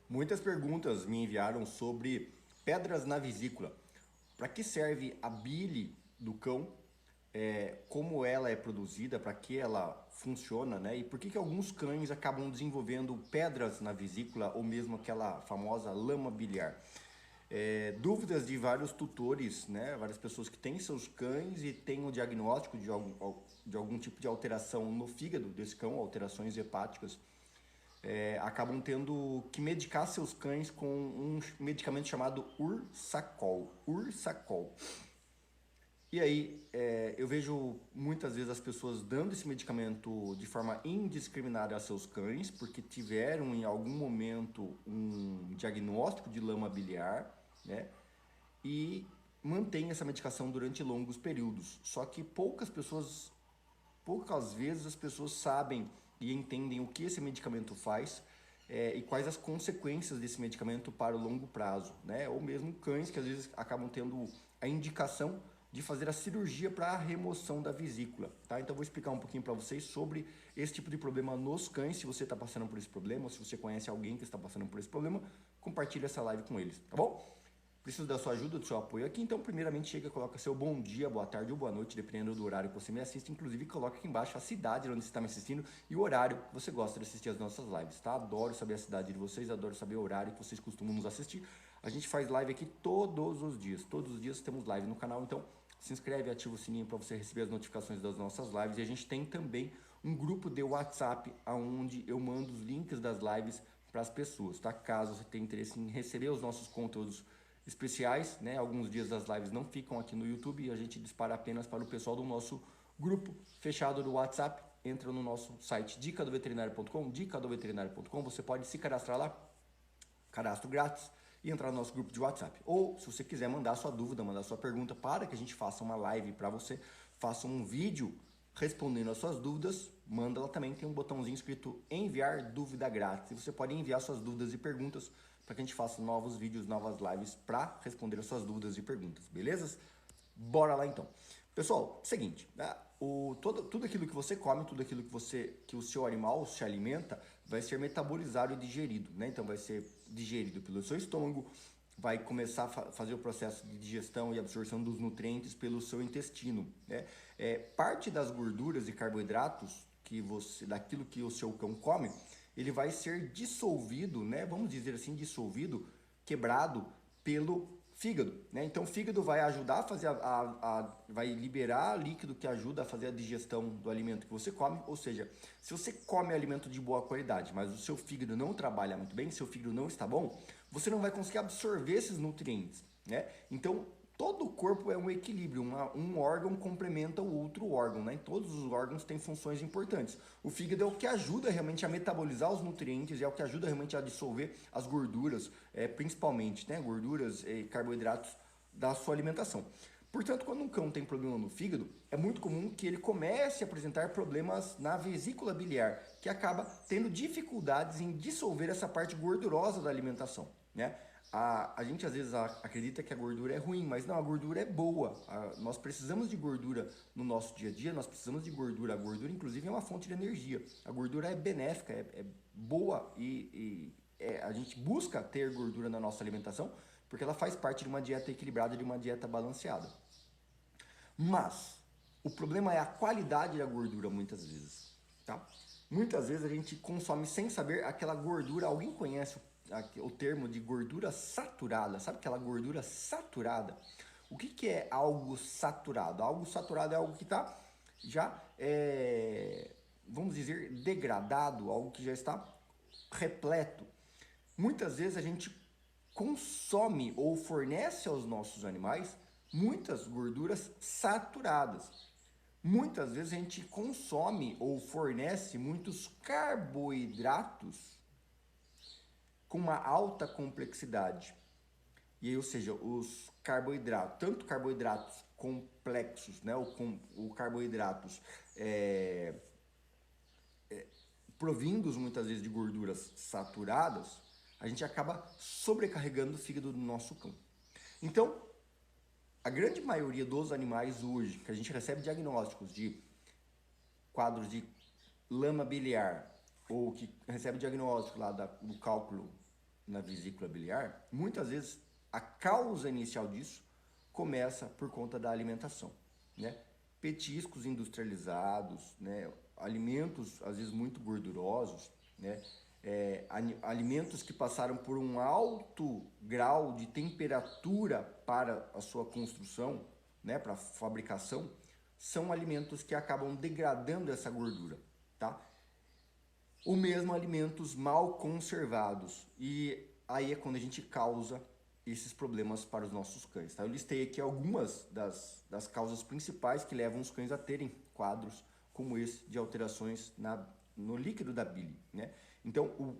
Muitas perguntas me enviaram sobre pedras na vesícula. Para que serve a bile do cão? Como ela é produzida? Para que ela funciona? Né? E por que alguns cães acabam desenvolvendo pedras na vesícula ou mesmo aquela famosa lama biliar? Dúvidas de vários tutores, né? Várias pessoas que têm seus cães e têm o diagnóstico de algum tipo de alteração no fígado desse cão, alterações hepáticas, acabam tendo que medicar seus cães com um medicamento chamado Ursacol. Ursacol. E aí, eu vejo muitas vezes as pessoas dando esse medicamento de forma indiscriminada a seus cães, porque tiveram em algum momento um diagnóstico de lama biliar, né? E mantém essa medicação durante longos períodos. Só que poucas vezes as pessoas sabem e entendem o que esse medicamento faz, e quais as consequências desse medicamento para o longo prazo, né? Ou mesmo cães que às vezes acabam tendo a indicação de fazer a cirurgia para a remoção da vesícula, tá? Então eu vou explicar um pouquinho para vocês sobre esse tipo de problema nos cães. Se você está passando por esse problema, ou se você conhece alguém que está passando por esse problema, compartilhe essa live com eles, tá bom? Preciso da sua ajuda, do seu apoio aqui, então primeiramente chega, coloca seu bom dia, boa tarde ou boa noite, dependendo do horário que você me assiste. Inclusive coloca aqui embaixo a cidade onde você está me assistindo e o horário que você gosta de assistir as nossas lives, tá? Adoro saber a cidade de vocês, adoro saber o horário que vocês costumam nos assistir. A gente faz live aqui todos os dias temos live no canal, então se inscreve, ativa o sininho para você receber as notificações das nossas lives. E a gente tem também um grupo de WhatsApp onde eu mando os links das lives para as pessoas, tá? Caso você tenha interesse em receber os nossos conteúdos especiais, né? Alguns dias das lives não ficam aqui no YouTube e a gente dispara apenas para o pessoal do nosso grupo fechado do WhatsApp. Entra no nosso site dicadoveterinário.com, dicadoveterinário.com, você pode se cadastrar lá, cadastro grátis, e entrar no nosso grupo de WhatsApp. Ou, se você quiser mandar sua dúvida, mandar sua pergunta para que a gente faça uma live para você, faça um vídeo respondendo as suas dúvidas, manda lá também, tem um botãozinho escrito enviar dúvida grátis. E você pode enviar suas dúvidas e perguntas para que a gente faça novos vídeos, novas lives para responder as suas dúvidas e perguntas, beleza? Bora lá então. Pessoal, seguinte, né? Tudo aquilo que você come, tudo aquilo que o seu animal se alimenta, vai ser metabolizado e digerido, né? Então vai ser digerido pelo seu estômago, vai começar a fazer o processo de digestão e absorção dos nutrientes pelo seu intestino, né? Parte das gorduras e carboidratos daquilo que o seu cão come, ele vai ser dissolvido, né? Vamos dizer assim, dissolvido, quebrado pelo fígado, né? Então o fígado vai ajudar a fazer vai liberar líquido que ajuda a fazer a digestão do alimento que você come. Ou seja, se você come alimento de boa qualidade, mas o seu fígado não trabalha muito bem, seu fígado não está bom, você não vai conseguir absorver esses nutrientes, né? Então todo o corpo é um equilíbrio, um órgão complementa o outro órgão, né? Todos os órgãos têm funções importantes. O fígado é o que ajuda realmente a metabolizar os nutrientes, é o que ajuda realmente a dissolver as gorduras, principalmente, né? Gorduras e carboidratos da sua alimentação. Portanto, quando um cão tem problema no fígado, é muito comum que ele comece a apresentar problemas na vesícula biliar, que acaba tendo dificuldades em dissolver essa parte gordurosa da alimentação, né? A gente às vezes acredita que a gordura é ruim, mas não, a gordura é boa. Nós precisamos de gordura no nosso dia a dia, nós precisamos de gordura. A gordura, inclusive, é uma fonte de energia. A gordura é benéfica, é boa e a gente busca ter gordura na nossa alimentação porque ela faz parte de uma dieta equilibrada, de uma dieta balanceada. Mas o problema é a qualidade da gordura muitas vezes, tá? Muitas vezes a gente consome sem saber aquela gordura. Alguém conhece o termo de gordura saturada? Sabe aquela gordura saturada? O que é algo saturado? Algo saturado é algo que está já, vamos dizer, degradado, algo que já está repleto. Muitas vezes a gente consome ou fornece aos nossos animais muitas gorduras saturadas. Muitas vezes a gente consome ou fornece muitos carboidratos com uma alta complexidade. E aí, ou seja, os carboidratos, tanto carboidratos complexos, né, ou carboidratos provindos muitas vezes de gorduras saturadas, a gente acaba sobrecarregando o fígado do nosso cão. Então, a grande maioria dos animais hoje, que a gente recebe diagnósticos de quadros de lama biliar, ou que recebe diagnóstico lá do cálculo na vesícula biliar, muitas vezes a causa inicial disso começa por conta da alimentação, né? Petiscos industrializados, né? Alimentos às vezes muito gordurosos, né? Alimentos que passaram por um alto grau de temperatura para a sua construção, né? Para a fabricação, são alimentos que acabam degradando essa gordura, tá? Ou mesmo alimentos mal conservados, e aí é quando a gente causa esses problemas para os nossos cães, tá? Eu listei aqui algumas das causas principais que levam os cães a terem quadros como esse de alterações no líquido da bile, né? Então,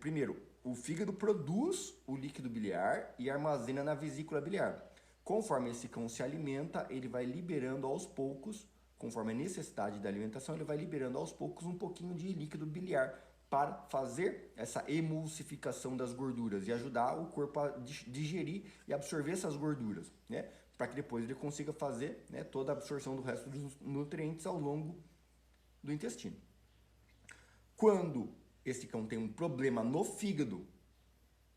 primeiro, o fígado produz o líquido biliar e armazena na vesícula biliar. Conforme esse cão se alimenta, ele vai liberando aos poucos, conforme a necessidade da alimentação, ele vai liberando aos poucos um pouquinho de líquido biliar para fazer essa emulsificação das gorduras e ajudar o corpo a digerir e absorver essas gorduras, né? Para que depois ele consiga fazer, né, toda a absorção do resto dos nutrientes ao longo do intestino. Quando esse cão tem um problema no fígado,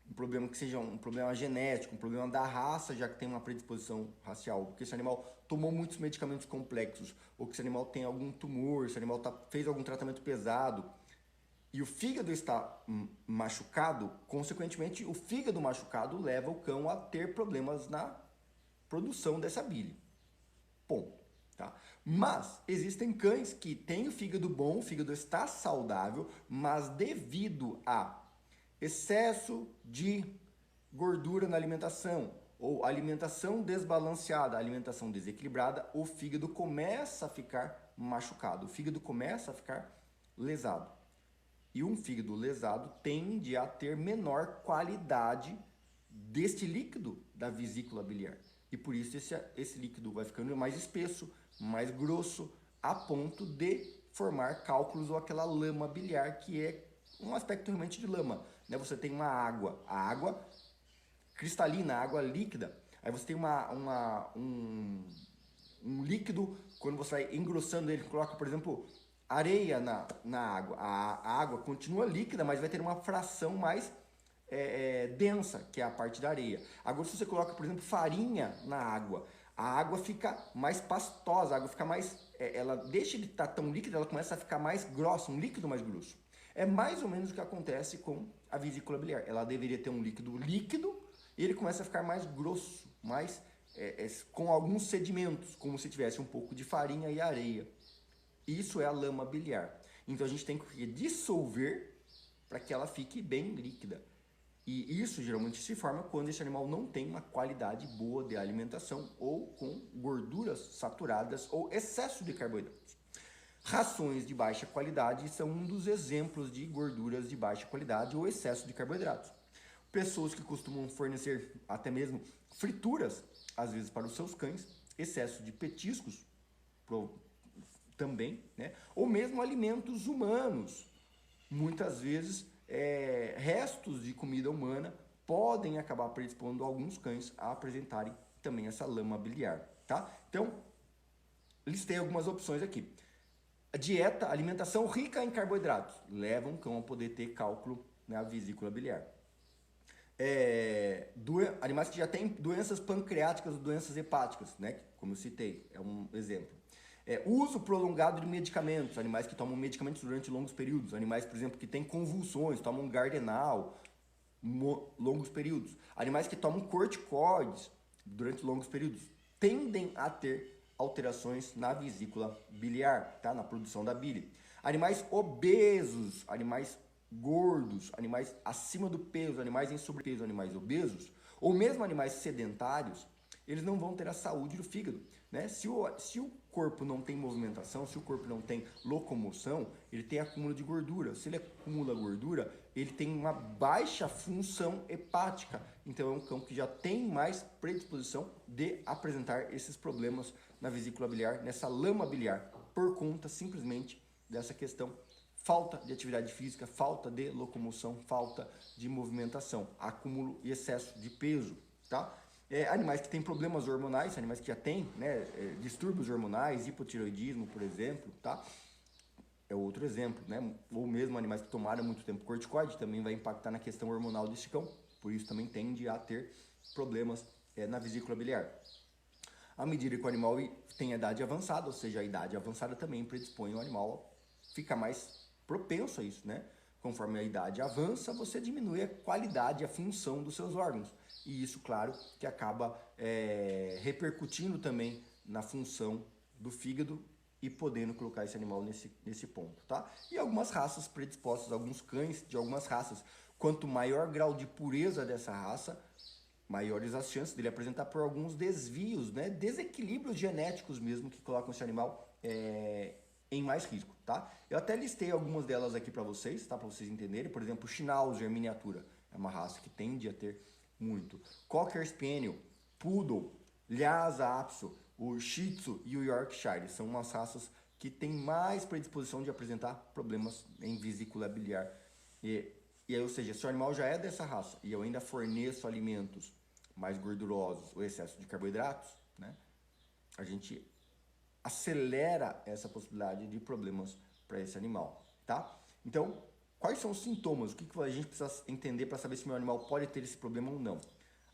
um problema que seja um problema genético, um problema da raça, já que tem uma predisposição racial, porque esse animal tomou muitos medicamentos complexos, ou que esse animal tem algum tumor, esse animal fez algum tratamento pesado, e o fígado está machucado, consequentemente, o fígado machucado leva o cão a ter problemas na produção dessa bile. Ponto. Tá? Mas existem cães que têm o fígado bom, o fígado está saudável, mas devido a excesso de gordura na alimentação, ou alimentação desbalanceada, alimentação desequilibrada, o fígado começa a ficar machucado, o fígado começa a ficar lesado. E um fígado lesado tende a ter menor qualidade deste líquido da vesícula biliar. E por isso esse líquido vai ficando mais espesso, mais grosso, a ponto de formar cálculos ou aquela lama biliar, que é um aspecto realmente de lama, né? Você tem uma água, a água cristalina, a água líquida, aí você tem um líquido, quando você vai engrossando ele, coloca, por exemplo, areia na água. A água continua líquida, mas vai ter uma fração mais densa, que é a parte da areia. Agora, se você coloca, por exemplo, farinha na água, a água fica mais pastosa, a água fica mais... ela deixa de estar tão líquida, ela começa a ficar mais grossa, um líquido mais grosso. É mais ou menos o que acontece com a vesícula biliar. Ela deveria ter um líquido líquido e ele começa a ficar mais grosso, mais com alguns sedimentos, como se tivesse um pouco de farinha e areia. Isso é a lama biliar. Então a gente tem que dissolver para que ela fique bem líquida. E isso geralmente se forma quando esse animal não tem uma qualidade boa de alimentação ou com gorduras saturadas ou excesso de carboidratos. Rações de baixa qualidade são um dos exemplos de gorduras de baixa qualidade ou excesso de carboidratos. Pessoas que costumam fornecer até mesmo frituras, às vezes para os seus cães, excesso de petiscos também, né? Ou mesmo alimentos humanos. Muitas vezes, restos de comida humana podem acabar predispondo alguns cães a apresentarem também essa lama biliar, tá? Então, listei algumas opções aqui. A dieta, alimentação rica em carboidratos, leva um cão a poder ter cálculo na vesícula biliar. Animais que já têm doenças pancreáticas ou doenças hepáticas, né? Como eu citei, é um exemplo. Uso prolongado de medicamentos, animais que tomam medicamentos durante longos períodos, animais, por exemplo, que têm convulsões, tomam Gardenal longos períodos, animais que tomam corticoides durante longos períodos, tendem a ter alterações na vesícula biliar, tá? Na produção da bile. Animais obesos, animais gordos, animais acima do peso, animais em sobrepeso, animais obesos, ou mesmo animais sedentários, eles não vão ter a saúde do fígado, né? Se o corpo não tem movimentação, se o corpo não tem locomoção, ele tem acúmulo de gordura. Se ele acumula gordura, ele tem uma baixa função hepática. Então é um cão que já tem mais predisposição de apresentar esses problemas na vesícula biliar, nessa lama biliar, por conta simplesmente dessa questão: falta de atividade física, falta de locomoção, falta de movimentação, acúmulo e excesso de peso, tá? Animais que têm problemas hormonais, animais que já têm, né, distúrbios hormonais, hipotireoidismo, por exemplo, tá? é outro exemplo, né? Ou mesmo animais que tomaram muito tempo corticoide, também vai impactar na questão hormonal desse cão, por isso também tende a ter problemas na vesícula biliar. À medida que o animal tem a idade avançada, ou seja, a idade avançada também predispõe o animal a ficar mais propenso a isso, né? Conforme a idade avança, você diminui a qualidade e a função dos seus órgãos. E isso, claro, que acaba repercutindo também na função do fígado e podendo colocar esse animal nesse ponto, tá? E algumas raças predispostas, alguns cães de algumas raças, quanto maior grau de pureza dessa raça, maiores as chances dele apresentar por alguns desvios, né? Desequilíbrios genéticos mesmo que colocam esse animal em mais risco, tá? Eu até listei algumas delas aqui para vocês, tá? Para vocês entenderem. Por exemplo, o Schnauzer miniatura é uma raça que tende a ter muito. Cocker Spaniel, Poodle, Lhasa Apso, o Shih Tzu e o Yorkshire são umas raças que têm mais predisposição de apresentar problemas em vesícula biliar. E aí, ou seja, se o animal já é dessa raça e eu ainda forneço alimentos mais gordurosos, o excesso de carboidratos, né? A gente acelera essa possibilidade de problemas para esse animal, tá? Então, quais são os sintomas? O que a gente precisa entender para saber se meu animal pode ter esse problema ou não? O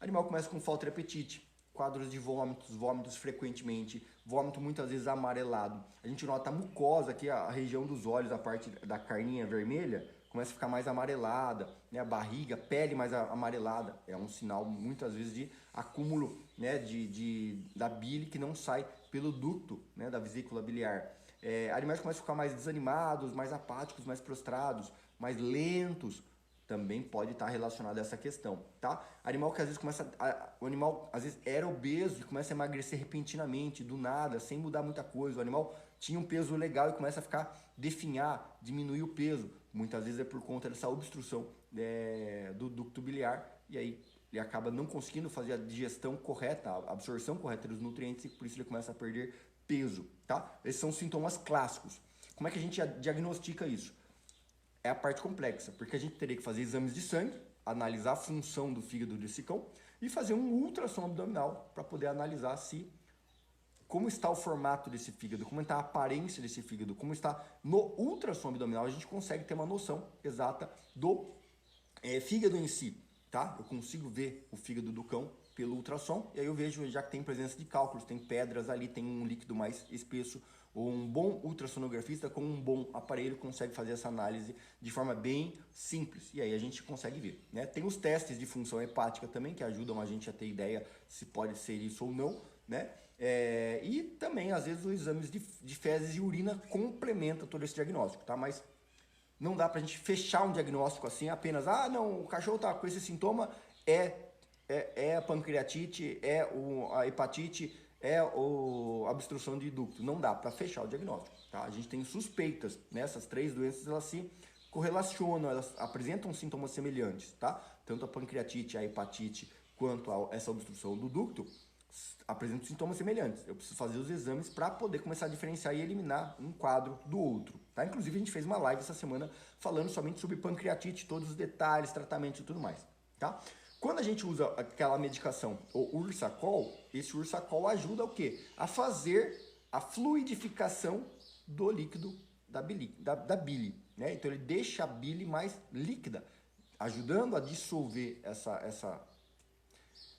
animal começa com falta de apetite, quadros de vômitos frequentemente, vômito muitas vezes amarelado. A gente nota a mucosa aqui, a região dos olhos, a parte da carninha vermelha, começa a ficar mais amarelada, né? A barriga, pele mais amarelada. É um sinal, muitas vezes, de acúmulo, né? da bile que não sai pelo ducto, né? Da vesícula biliar. Animais começam a ficar mais desanimados, mais apáticos, mais prostrados, mais lentos. Também pode estar relacionado a essa questão, tá? Animal que às vezes o animal às vezes era obeso e começa a emagrecer repentinamente, do nada, sem mudar muita coisa. O animal tinha um peso legal e começa a ficar definhar, diminuir o peso. Muitas vezes é por conta dessa obstrução do ducto biliar e aí ele acaba não conseguindo fazer a digestão correta, a absorção correta dos nutrientes e por isso ele começa a perder peso, tá? Esses são os sintomas clássicos. Como é que a gente diagnostica isso? É a parte complexa, porque a gente teria que fazer exames de sangue, analisar a função do fígado desse cão e fazer um ultrassom abdominal para poder analisar como está o formato desse fígado, como está a aparência desse fígado, como está no ultrassom abdominal, a gente consegue ter uma noção exata do fígado em si, tá? Eu consigo ver o fígado do cão pelo ultrassom e aí eu vejo já que tem presença de cálculos, tem pedras ali, tem um líquido mais espesso. Ou um bom ultrassonografista com um bom aparelho consegue fazer essa análise de forma bem simples. E aí a gente consegue ver, né? Tem os testes de função hepática também, que ajudam a gente a ter ideia se pode ser isso ou não, né? E também, às vezes, os exames de fezes e urina complementam todo esse diagnóstico, tá? Mas não dá pra gente fechar um diagnóstico assim apenas, não, o cachorro tá com esse sintoma, é a pancreatite, a hepatite, a obstrução de ducto. Não dá para fechar o diagnóstico, tá? A gente tem suspeitas, né? Essas três doenças, elas se correlacionam, elas apresentam sintomas semelhantes, tá? Tanto a pancreatite, a hepatite, quanto essa obstrução do ducto apresentam sintomas semelhantes. Eu preciso fazer os exames para poder começar a diferenciar e eliminar um quadro do outro, tá? Inclusive, a gente fez uma live essa semana falando somente sobre pancreatite, todos os detalhes, tratamentos e tudo mais, tá? Quando a gente usa aquela medicação, o Ursacol, esse Ursacol ajuda o quê? A fazer a fluidificação do líquido da bile, né? Então ele deixa a bile mais líquida, ajudando a dissolver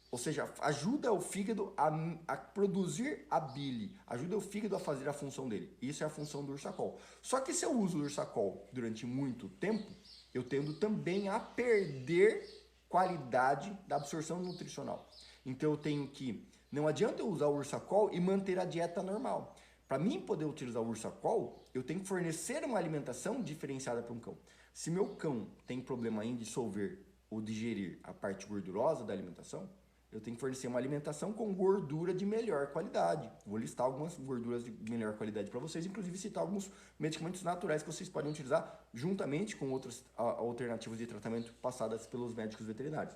ou seja, ajuda o fígado a produzir a bile, ajuda o fígado a fazer a função dele. Isso é a função do Ursacol. Só que se eu uso o Ursacol durante muito tempo, eu tendo também a perder qualidade da absorção nutricional. Então eu tenho que, não adianta eu usar o Ursacol e manter a dieta normal. Para mim poder utilizar o Ursacol, eu tenho que fornecer uma alimentação diferenciada para um cão. Se meu cão tem problema em dissolver ou digerir a parte gordurosa da alimentação, eu tenho que fornecer uma alimentação com gordura de melhor qualidade. Vou listar algumas gorduras de melhor qualidade para vocês, inclusive citar alguns medicamentos naturais que vocês podem utilizar juntamente com outras alternativas de tratamento passadas pelos médicos veterinários.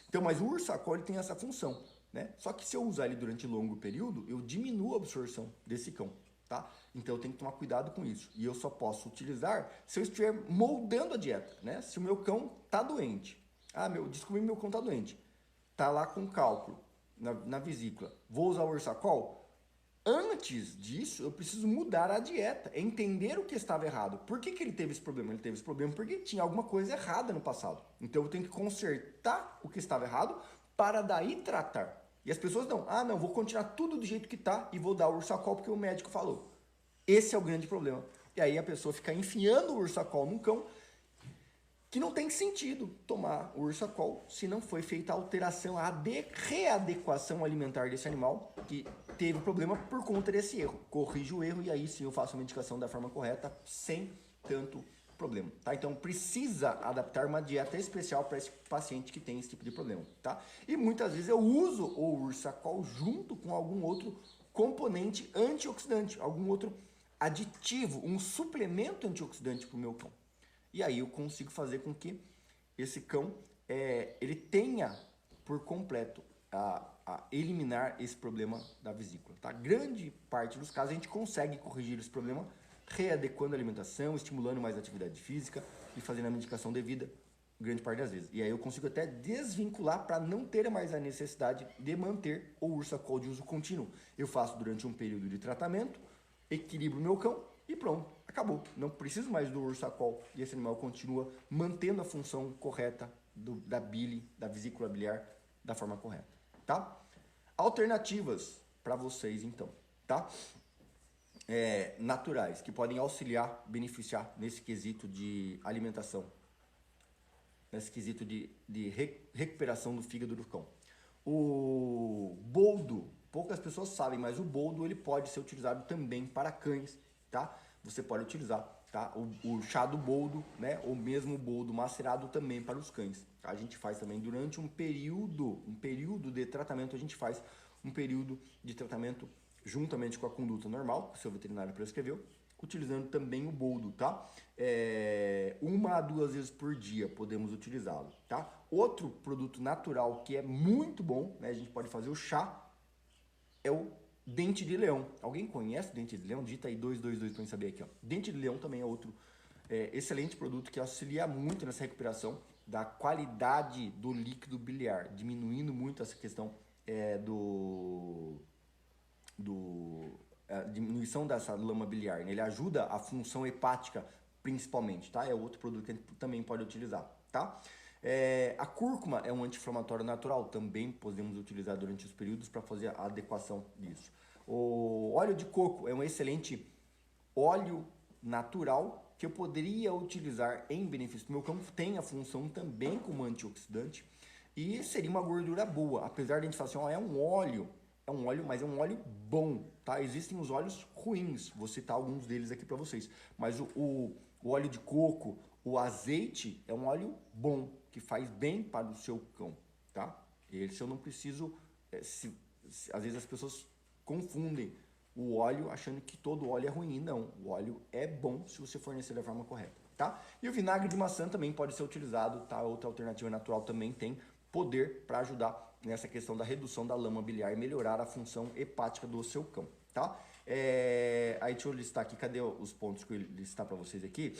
Então, mas o Ursacol tem essa função, né? Só que se eu usar ele durante longo período, eu diminuo a absorção desse cão, tá? Então eu tenho que tomar cuidado com isso. E eu só posso utilizar se eu estiver moldando a dieta, né? Se o meu cão tá doente. Descobri que meu cão tá doente. Tá lá com cálculo na vesícula. Vou usar o Ursacol? Antes disso, eu preciso mudar a dieta, entender o que estava errado. Por que ele teve esse problema? Ele teve esse problema porque tinha alguma coisa errada no passado. Então eu tenho que consertar o que estava errado para daí tratar. E as pessoas não, não, vou continuar tudo do jeito que tá e vou dar o Ursacol porque o médico falou. Esse é o grande problema. E aí a pessoa fica enfiando o Ursacol num cão que não tem sentido tomar o Ursacol se não foi feita a alteração, a readequação alimentar desse animal que teve problema por conta desse erro. Corrijo o erro e aí sim eu faço a medicação da forma correta sem tanto problema, tá? Então precisa adaptar uma dieta especial para esse paciente que tem esse tipo de problema, tá? E muitas vezes eu uso o Ursacol junto com algum outro componente antioxidante, algum outro aditivo, um suplemento antioxidante para o meu cão. E aí eu consigo fazer com que esse cão ele tenha por completo a eliminar esse problema da vesícula. Tá? Grande parte dos casos a gente consegue corrigir esse problema readequando a alimentação, estimulando mais atividade física e fazendo a medicação devida, grande parte das vezes. E aí eu consigo até desvincular para não ter mais a necessidade de manter o Ursacol de uso contínuo. Eu faço durante um período de tratamento, equilibro o meu cão e pronto, acabou. Não preciso mais do Ursacol e esse animal continua mantendo a função correta da bile, da vesícula biliar, da forma correta, tá? Alternativas para vocês, então, tá? Naturais, que podem auxiliar, beneficiar nesse quesito de alimentação, nesse quesito de recuperação do fígado do cão. O boldo, poucas pessoas sabem, mas o boldo ele pode ser utilizado também para cães, tá? Você pode utilizar, tá? O chá do boldo, né? Ou mesmo o boldo macerado também para os cães. Tá? A gente faz também durante um período de tratamento, a gente faz um período de tratamento juntamente com a conduta normal, que o seu veterinário prescreveu, utilizando também o boldo, tá? 1 a 2 vezes por dia podemos utilizá-lo, tá? Outro produto natural que é muito bom, né? A gente pode fazer o chá, é o dente de leão. Alguém conhece o dente de leão? Digita aí 222 para eu saber aqui, ó. Dente de leão também é outro excelente produto que auxilia muito nessa recuperação da qualidade do líquido biliar, diminuindo muito essa questão a diminuição dessa lama biliar, né? Ele ajuda a função hepática principalmente, tá? É outro produto que a gente também pode utilizar, tá? A cúrcuma é um anti-inflamatório natural, também podemos utilizar durante os períodos para fazer a adequação disso. O óleo de coco é um excelente óleo natural que eu poderia utilizar em benefício do meu cão, tem a função também como antioxidante e seria uma gordura boa, apesar de a gente falar assim, ó, é um óleo, mas é um óleo bom, tá? Existem os óleos ruins, vou citar alguns deles aqui para vocês, mas o óleo de coco, o azeite é um óleo bom, que faz bem para o seu cão, tá? Esse eu não preciso, às vezes as pessoas confundem o óleo achando que todo óleo é ruim, não, o óleo é bom se você fornecer da forma correta, tá? E o vinagre de maçã também pode ser utilizado, tá? Outra alternativa natural também tem poder para ajudar nessa questão da redução da lama biliar e melhorar a função hepática do seu cão, tá? Aí deixa eu listar aqui, cadê os pontos que eu listar para vocês aqui?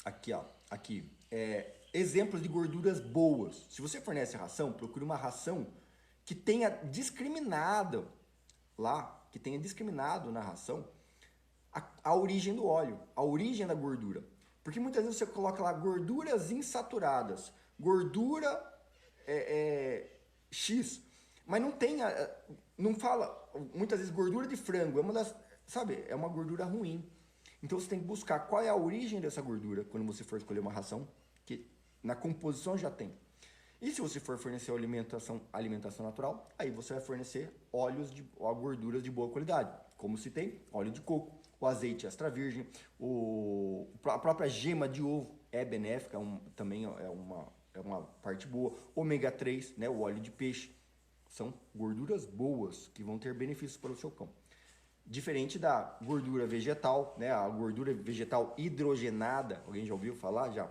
Aqui, ó, aqui. Exemplos de gorduras boas. Se você fornece ração, procure uma ração que tenha discriminado lá, que tenha discriminado na ração a origem do óleo, a origem da gordura. Porque muitas vezes você coloca lá gorduras insaturadas, gordura X, mas não tem, não fala, muitas vezes gordura de frango, é uma gordura ruim. Então você tem que buscar qual é a origem dessa gordura quando você for escolher uma ração, que na composição já tem. E se você for fornecer alimentação natural, aí você vai fornecer gorduras de boa qualidade. Como se tem óleo de coco, o azeite extra virgem, a própria gema de ovo é benéfica, também é uma parte boa. Ômega 3, né, o óleo de peixe, são gorduras boas que vão ter benefícios para o seu cão. Diferente da gordura vegetal, né, a gordura vegetal hidrogenada, alguém já ouviu falar? Já?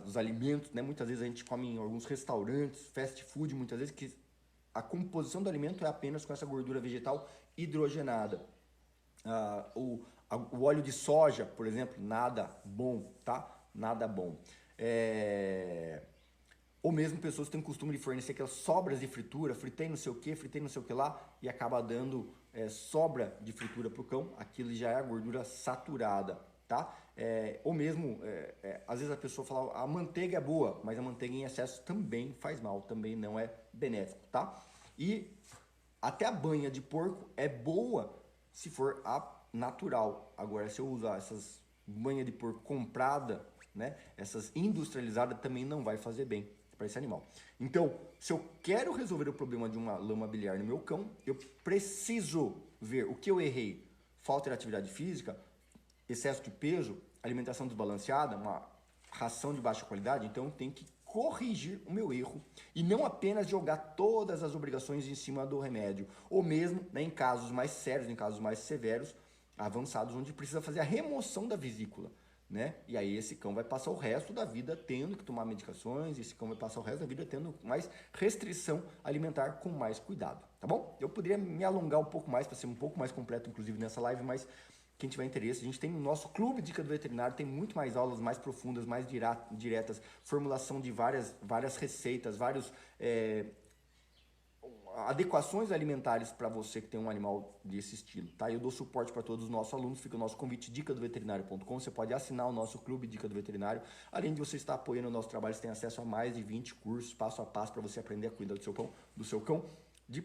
Os alimentos, né, muitas vezes a gente come em alguns restaurantes, fast food, muitas vezes que a composição do alimento é apenas com essa gordura vegetal hidrogenada. O óleo de soja, por exemplo, nada bom, tá? Nada bom. Ou mesmo pessoas que têm o costume de fornecer aquelas sobras de fritura, fritei não sei o que, fritei não sei o que lá, e acaba dando sobra de fritura para o cão, aquilo já é a gordura saturada, tá? Ou mesmo, às vezes a pessoa fala, a manteiga é boa, mas a manteiga em excesso também faz mal, também não é benéfico, tá? E até a banha de porco é boa se for a natural. Agora, se eu usar essas banha de porco comprada, né, essas industrializadas, também não vai fazer bem para esse animal. Então, se eu quero resolver o problema de uma lama biliar no meu cão, eu preciso ver o que eu errei. Falta de atividade física, excesso de peso, alimentação desbalanceada, uma ração de baixa qualidade, então eu tenho que corrigir o meu erro e não apenas jogar todas as obrigações em cima do remédio, ou mesmo, né, em casos mais sérios, em casos mais severos, avançados, onde precisa fazer a remoção da vesícula, né? E aí esse cão vai passar o resto da vida tendo que tomar medicações, esse cão vai passar o resto da vida tendo mais restrição alimentar com mais cuidado, tá bom? Eu poderia me alongar um pouco mais para ser um pouco mais completo, inclusive nessa live, mas quem tiver interesse, a gente tem o nosso Clube Dica do Veterinário, tem muito mais aulas, mais profundas, mais diretas, formulação de várias receitas, vários adequações alimentares para você que tem um animal desse estilo, tá? Eu dou suporte para todos os nossos alunos, fica o nosso convite dicadoveterinário.com, você pode assinar o nosso Clube Dica do Veterinário, além de você estar apoiando o nosso trabalho, você tem acesso a mais de 20 cursos, passo a passo, para você aprender a cuidar do seu cão de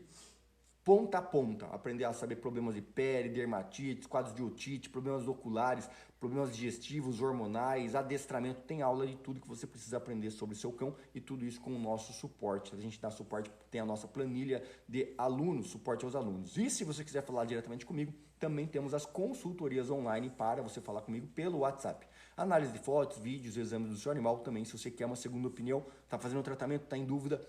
ponta a ponta, aprender a saber problemas de pele, dermatite, quadros de otite, problemas oculares, problemas digestivos, hormonais, adestramento, tem aula de tudo que você precisa aprender sobre o seu cão e tudo isso com o nosso suporte. A gente dá suporte, tem a nossa planilha de alunos, suporte aos alunos. E se você quiser falar diretamente comigo, também temos as consultorias online para você falar comigo pelo WhatsApp. Análise de fotos, vídeos, exames do seu animal também, se você quer uma segunda opinião, está fazendo um tratamento, está em dúvida,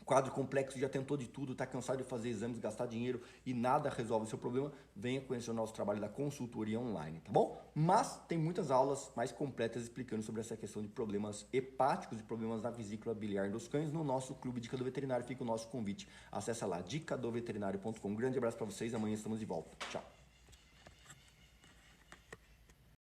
quadro complexo, já tentou de tudo, está cansado de fazer exames, gastar dinheiro e nada resolve o seu problema, venha conhecer o nosso trabalho da consultoria online, tá bom? Mas tem muitas aulas mais completas explicando sobre essa questão de problemas hepáticos e problemas na vesícula biliar dos cães no nosso Clube Dica do Veterinário. Fica o nosso convite. Acesse lá, dicadoveterinário.com. Um grande abraço para vocês, amanhã estamos de volta. Tchau.